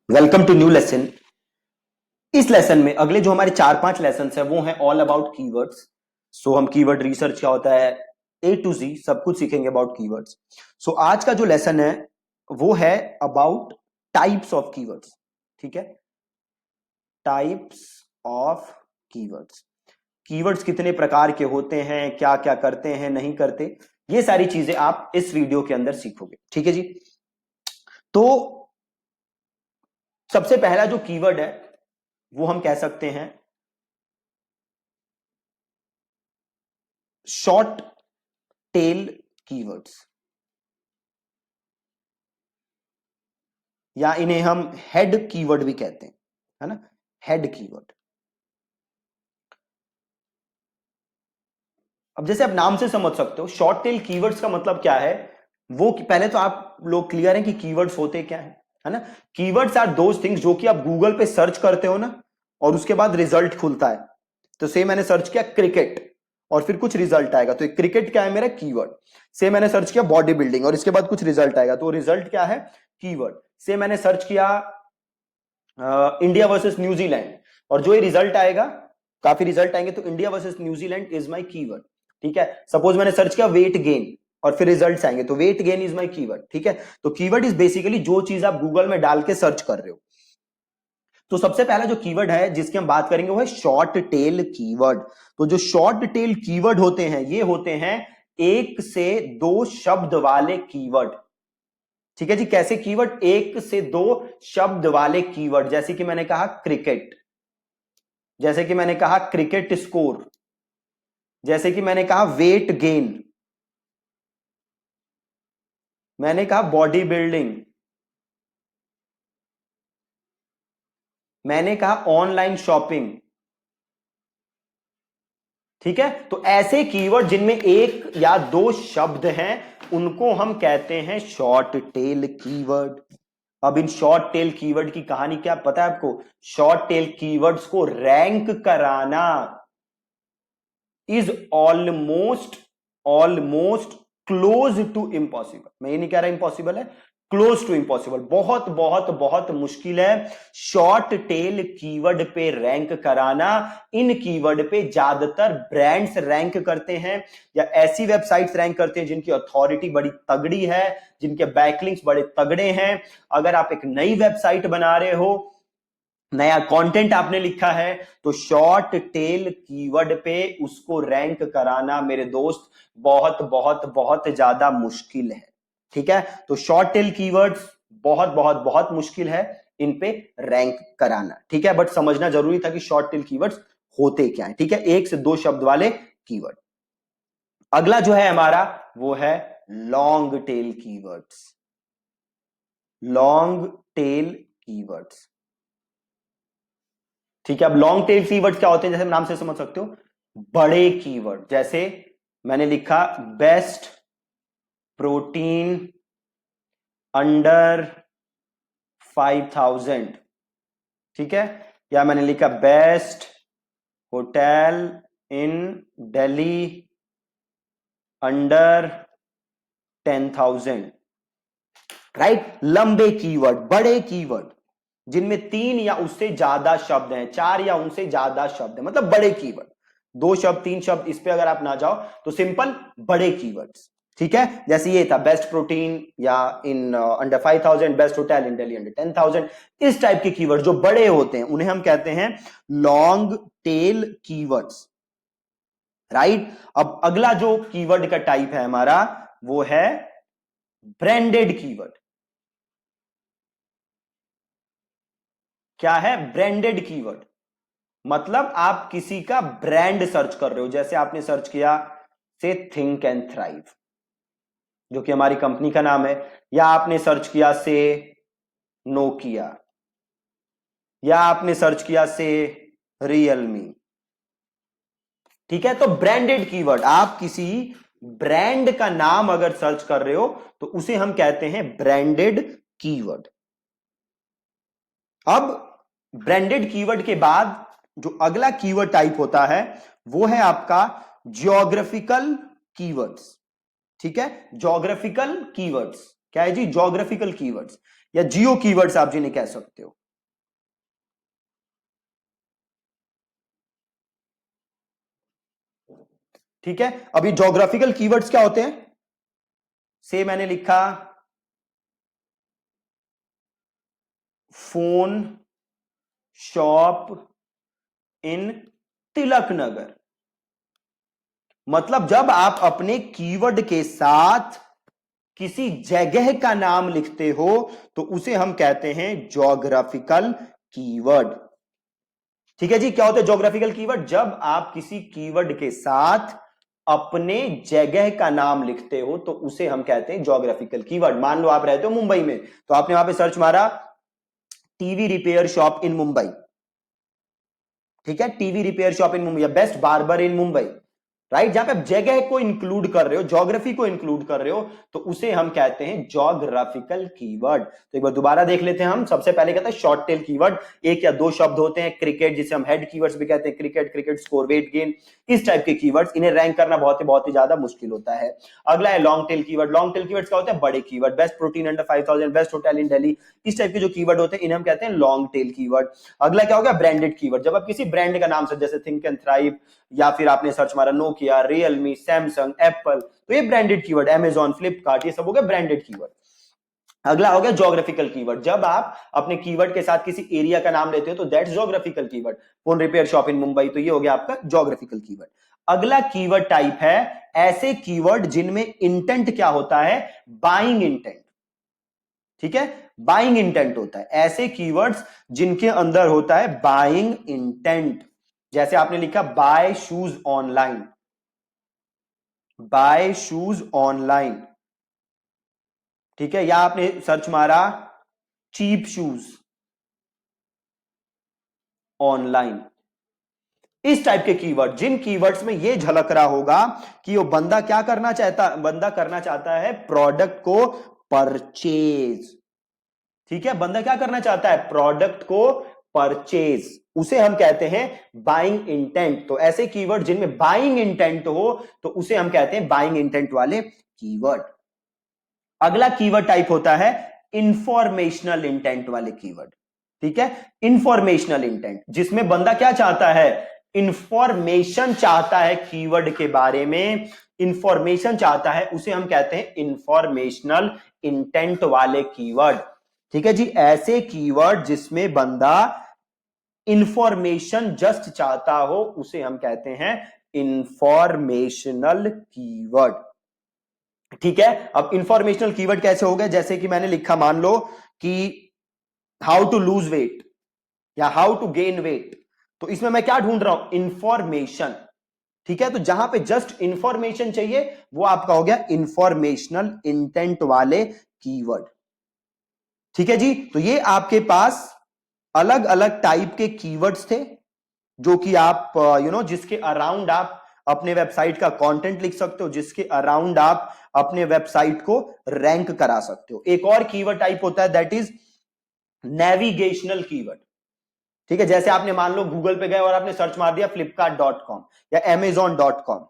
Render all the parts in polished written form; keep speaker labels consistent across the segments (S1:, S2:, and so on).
S1: Welcome to new lesson. इस lesson में अगले जो हमारे 4-5 लेसन है वो है ऑल अबाउट कीवर्ड्स। सो हम कीवर्ड रिसर्च क्या होता है ए टू जी सब कुछ सीखेंगे अबाउट कीवर्ड्स। सो आज का जो लेसन है वो है अबाउट टाइप्स ऑफ कीवर्ड्स। ठीक है, टाइप्स ऑफ कीवर्ड्स। कीवर्ड्स कितने प्रकार के होते हैं, क्या क्या करते हैं, नहीं करते, ये सारी चीजें आप इस वीडियो के अंदर सीखोगे। ठीक है जी। तो सबसे पहला जो कीवर्ड है वो हम कह सकते हैं शॉर्ट टेल कीवर्ड्स, या इन्हें हम हेड कीवर्ड भी कहते हैं, है ना, हेड कीवर्ड। अब जैसे आप नाम से समझ सकते हो शॉर्ट टेल कीवर्ड्स का मतलब क्या है, वो पहले तो आप लोग क्लियर हैं कि कीवर्ड्स होते क्या है ना। कीवर्ड्स आर दोज थिंग्स जो कि आप गूगल पे सर्च करते हो ना, और उसके बाद रिजल्ट खुलता है। तो से मैंने सर्च किया क्रिकेट और फिर कुछ रिजल्ट आएगा, तो क्रिकेट क्या है मेरा कीवर्ड। से मैंने सर्च किया बॉडी बिल्डिंग और इसके बाद कुछ रिजल्ट आएगा, तो रिजल्ट क्या है, कीवर्ड। से मैंने सर्च किया इंडिया वर्सेस न्यूजीलैंड, और जो ये रिजल्ट आएगा, काफी रिजल्ट आएंगे, तो India versus New Zealand is my keyword. ठीक है, सपोज मैंने सर्च किया वेट गेन और फिर रिजल्ट्स आएंगे, तो weight gain is my keyword. ठीक है, तो कीवर्ड इज बेसिकली जो चीज आप गूगल में डाल के सर्च कर रहे हो। तो सबसे पहला जो कीवर्ड है जिसकी हम बात करेंगे वो है शॉर्ट टेल कीवर्ड। तो जो शॉर्ट टेल कीवर्ड होते हैं ये होते हैं 1 से 2 शब्द वाले कीवर्ड। ठीक है जी, कैसे कीवर्ड, 1 से 2 शब्द वाले कीवर्ड, जैसे कि मैंने कहा क्रिकेट, जैसे कि मैंने कहा क्रिकेट स्कोर, जैसे कि मैंने कहा वेट गेन, मैंने कहा बॉडी बिल्डिंग, मैंने कहा ऑनलाइन शॉपिंग। ठीक है, तो ऐसे कीवर्ड जिनमें 1 या 2 शब्द हैं उनको हम कहते हैं शॉर्ट टेल कीवर्ड। अब इन शॉर्ट टेल कीवर्ड की कहानी क्या पता है आपको, शॉर्ट टेल कीवर्ड्स को रैंक कराना is almost almost close to impossible. मैं ये नहीं कह रहा इम्पॉसिबल है, क्लोज टू इम्पॉसिबल, बहुत बहुत बहुत मुश्किल है शॉर्ट टेल कीवर्ड पे रैंक कराना। इन कीवर्ड पे ज्यादातर ब्रांड्स रैंक करते हैं या ऐसी वेबसाइट्स रैंक करते हैं जिनकी अथॉरिटी बड़ी तगड़ी है, जिनके बैकलिंक्स बड़े तगड़े हैं। अगर आप एक नई वेबसाइट बना रहे हो, नया कंटेंट आपने लिखा है, तो शॉर्ट टेल कीवर्ड पे उसको रैंक कराना मेरे दोस्त बहुत बहुत बहुत ज्यादा मुश्किल है। ठीक है, तो शॉर्ट टेल कीवर्ड्स बहुत बहुत बहुत मुश्किल है इन पे रैंक कराना। ठीक है, बट समझना जरूरी था कि शॉर्ट टेल कीवर्ड्स होते क्या है। ठीक है, 1 से 2 शब्द वाले कीवर्ड। अगला जो है हमारा वो है long tail keywords. Long tail keywords, ठीक है। अब लॉन्ग टेल कीवर्ड क्या होते हैं, जैसे नाम से समझ सकते हो बड़े कीवर्ड, जैसे मैंने लिखा बेस्ट प्रोटीन अंडर 5,000। ठीक है, या मैंने लिखा best hotel in Delhi under 10,000। Right, लंबे कीवर्ड, बड़े कीवर्ड जिनमें 3 या उससे ज्यादा शब्द हैं, 4 या उनसे ज्यादा शब्द हैं, मतलब बड़े कीवर्ड। 2 शब्द 3 शब्द इस पे अगर आप ना जाओ तो सिंपल बड़े कीवर्ड्स। ठीक है, जैसे ये था बेस्ट प्रोटीन या in under 5,000, best hotel in Delhi under 10,000। इस टाइप के कीवर्ड जो बड़े होते हैं उन्हें हम कहते हैं लॉन्ग टेल कीवर्ड्स। राइट, अब अगला जो कीवर्ड का टाइप है हमारा वो है ब्रांडेड कीवर्ड। क्या है, ब्रांडेड कीवर्ड, मतलब आप किसी का ब्रांड सर्च कर रहे हो, जैसे आपने सर्च किया से थिंक एंड थ्राइव जो कि हमारी कंपनी का नाम है, या आपने सर्च किया से नोकिया, या आपने सर्च किया से रियलमी। ठीक है, तो ब्रांडेड कीवर्ड, आप किसी ब्रांड का नाम अगर सर्च कर रहे हो तो उसे हम कहते हैं ब्रांडेड कीवर्ड। अब ब्रांडेड कीवर्ड के बाद जो अगला कीवर्ड टाइप होता है वो है आपका ज्योग्राफिकल कीवर्ड्स। ठीक है, ज्योग्राफिकल कीवर्ड्स क्या है जी, ज्योग्राफिकल कीवर्ड्स। या जियो कीवर्ड्स आप जिन्हें कह सकते हो। ठीक है, अभी ज्योग्राफिकल कीवर्ड्स क्या होते हैं, से मैंने लिखा phone shop in Tilak Nagar. मतलब जब आप अपने कीवर्ड के साथ किसी जगह का नाम लिखते हो तो उसे हम कहते हैं ज्योग्राफिकल कीवर्ड। ठीक है जी, क्या होता है ज्योग्राफिकल कीवर्ड, जब आप किसी कीवर्ड के साथ अपने जगह का नाम लिखते हो तो उसे हम कहते हैं ज्योग्राफिकल कीवर्ड। मान लो आप रहते हो मुंबई में, तो आपने वहां पे सर्च मारा TV repair shop in Mumbai, ठीक है, TV repair shop in Mumbai या बेस्ट बार्बर इन मुंबई, राइट, जहां पे आप जगह को इंक्लूड कर रहे हो, ज्योग्राफी को इंक्लूड कर रहे हो, तो उसे हम कहते हैं ज्योग्राफिकल कीवर्ड। तो एक बार दोबारा देख लेते हैं हम। सबसे पहले कहते हैं शॉर्ट टेल कीवर्ड, एक या दो शब्द होते हैं, क्रिकेट जिसे हम हेड कीवर्ड्स भी कहते हैं, cricket, cricket score, weight gain, इस टाइप के कीवर्ड्स, इन्हें रैंक करना बहुत ही ज्यादा मुश्किल होता है। अगला है long tail keyword. Long tail keywords क्या होते हैं, बड़े keyword, best protein under 5000, best hotel in Delhi, इस टाइप के जो कीवर्ड होते हैं इन्हें हम कहते हैं लॉन्ग टेल कीवर्ड। अगला क्या हो गया, ब्रांडेड कीवर्ड, जब आप किसी ब्रांड का नाम सर्च, जैसे थिंक एंड थ्राइव, या फिर आपने सर्च मारा नोकिया, रियलमी, सैमसंग, एप्पल, तो ये ब्रांडेड कीवर्ड, अमेजॉन, फ्लिपकार्ट, ये सब हो गया ब्रांडेड कीवर्ड। अगला हो गया ज्योग्राफिकल कीवर्ड, जब आप अपने कीवर्ड के साथ किसी एरिया का नाम लेते हो तो that's geographical keyword, phone repair shop in Mumbai, तो ये हो गया आपका ज्योग्राफिकल कीवर्ड। अगला कीवर्ड टाइप है ऐसे कीवर्ड जिनमें इंटेंट क्या होता है, बाइंग इंटेंट। ठीक है, बाइंग इंटेंट होता है, ऐसे कीवर्ड्स जिनके अंदर होता है बाइंग इंटेंट। जैसे आपने लिखा bye shoes online, bye shoes online, ठीक है, या आपने सर्च मारा चीप शूज ऑनलाइन, इस टाइप के कीवर्ड, जिन कीवर्ड्स में यह झलक रहा होगा कि वो बंदा क्या करना चाहता, बंदा करना चाहता है प्रोडक्ट को परचेज। ठीक है, बंदा क्या करना चाहता है, प्रोडक्ट को परचेज, उसे हम कहते हैं बाइंग इंटेंट। तो ऐसे कीवर्ड जिनमें बाइंग इंटेंट हो तो उसे हम कहते हैं बाइंग इंटेंट वाले कीवर्ड। अगला कीवर्ड टाइप होता है इंफॉर्मेशनल इंटेंट वाले कीवर्ड। ठीक है, इंफॉर्मेशनल इंटेंट, जिसमें बंदा क्या चाहता है, इंफॉर्मेशन चाहता है कीवर्ड के बारे में, इंफॉर्मेशन चाहता है, उसे हम कहते हैं इंफॉर्मेशनल इंटेंट वाले कीवर्ड। ठीक है जी, ऐसे कीवर्ड जिसमें बंदा इंफॉर्मेशन जस्ट चाहता हो उसे हम कहते हैं इंफॉर्मेशनल कीवर्ड। ठीक है, अब इंफॉर्मेशनल कीवर्ड कैसे हो गए, जैसे कि मैंने लिखा, मान लो कि हाउ टू लूज वेट या हाउ टू गेन वेट, तो इसमें मैं क्या ढूंढ रहा हूं, इंफॉर्मेशन। ठीक है, तो जहां पे जस्ट इंफॉर्मेशन चाहिए वो आपका हो गया इंफॉर्मेशनल इंटेंट वाले कीवर्ड। ठीक है जी, तो ये आपके पास अलग अलग टाइप के कीवर्ड्स थे जो कि आप जिसके अराउंड आप अपने वेबसाइट का कंटेंट लिख सकते हो, जिसके अराउंड आप अपने वेबसाइट को रैंक करा सकते हो। एक और कीवर्ड टाइप होता है दैट इज नेविगेशनल कीवर्ड। ठीक है, जैसे आपने मान लो गूगल पे गए और आपने सर्च मार दिया flipkart.com या amazon.com,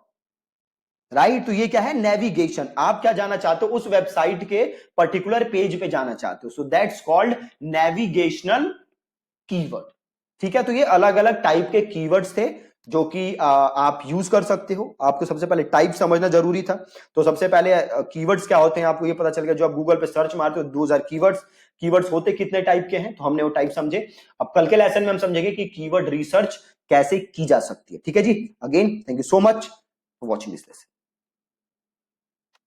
S1: राइट, तो ये क्या है, नेविगेशन, आप क्या जाना चाहते हो, उस वेबसाइट के पर्टिकुलर पेज पे जाना चाहते हो, so that's called navigational keyword. ठीक है, तो ये अलग अलग टाइप के कीवर्ड्स थे जो कि आप यूज कर सकते हो। आपको सबसे पहले टाइप समझना जरूरी था, तो सबसे पहले कीवर्ड्स क्या होते हैं आपको ये पता चल गया। जो आप गूगल पे सर्च मारते हो 2000 कीवर्ड्स, कीवर्ड्स होते कितने टाइप के हैं तो हमने वो टाइप समझे। अब कल के लेसन में हम समझेंगे कि कीवर्ड रिसर्च कैसे की जा सकती है। ठीक है जी, again thank you so much for watching this lesson.